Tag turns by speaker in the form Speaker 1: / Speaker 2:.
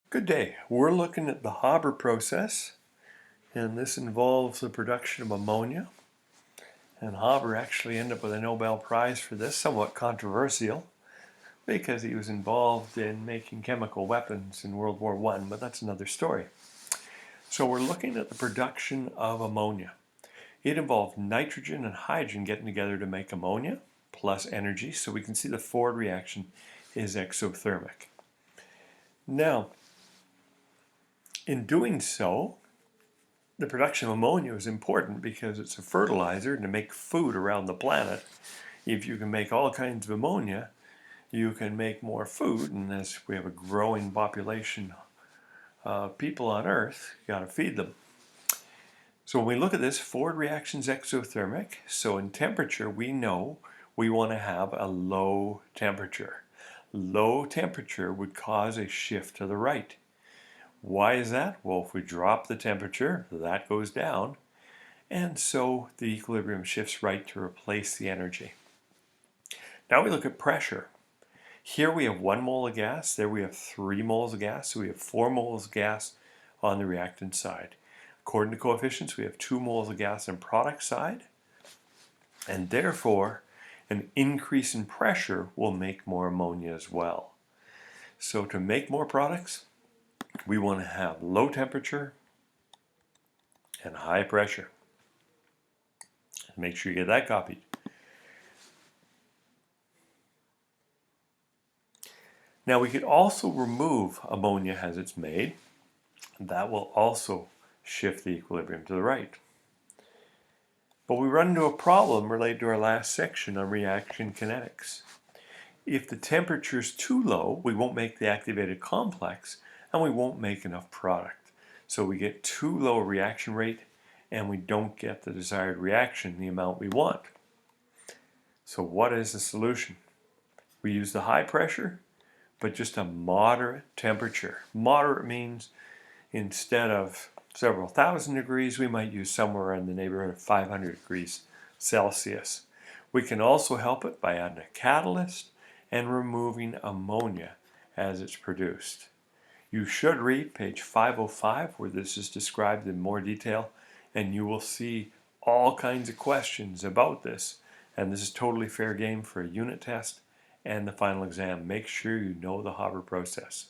Speaker 1: Good day. We're looking at the Haber process, and this involves the production of ammonia. And Haber actually ended up with a Nobel Prize for this, somewhat controversial, because he was involved in making chemical weapons in World War I, but that's another story. So we're looking at the production of ammonia. It involved nitrogen and hydrogen getting together to make ammonia, plus energy, so we can see the forward reaction is exothermic. Now, in doing so, the production of ammonia is important because it's a fertilizer to make food around the planet. If you can make all kinds of ammonia, you can make more food, and as we have a growing population of people on Earth, you got to feed them. So when we look at this, forward reaction is exothermic. So in temperature, we know we want to have a low temperature. Low temperature would cause a shift to the right. Why is that? Well, if we drop the temperature, that goes down, and so the equilibrium shifts right to replace the energy. Now we look at pressure. Here we have 1 mole of gas, there we have 3 moles of gas, so we have 4 moles of gas on the reactant side. According to coefficients, we have 2 moles of gas on product side, and therefore an increase in pressure will make more ammonia as well. So to make more products, we want to have low temperature and high pressure. Make sure you get that copied. Now we could also remove ammonia as it's made. That will also shift the equilibrium to the right. But we run into a problem related to our last section on reaction kinetics. If the temperature is too low, we won't make the activated complex and we won't make enough product. So we get too low a reaction rate and we don't get the desired reaction, the amount we want. So what is the solution? We use the high pressure, but just a moderate temperature. Moderate means instead of several thousand degrees, we might use somewhere in the neighborhood of 500 degrees Celsius. We can also help it by adding a catalyst and removing ammonia as it's produced. You should read page 505 where this is described in more detail, and you will see all kinds of questions about this. And this is totally fair game for a unit test and the final exam. Make sure you know the Haber process.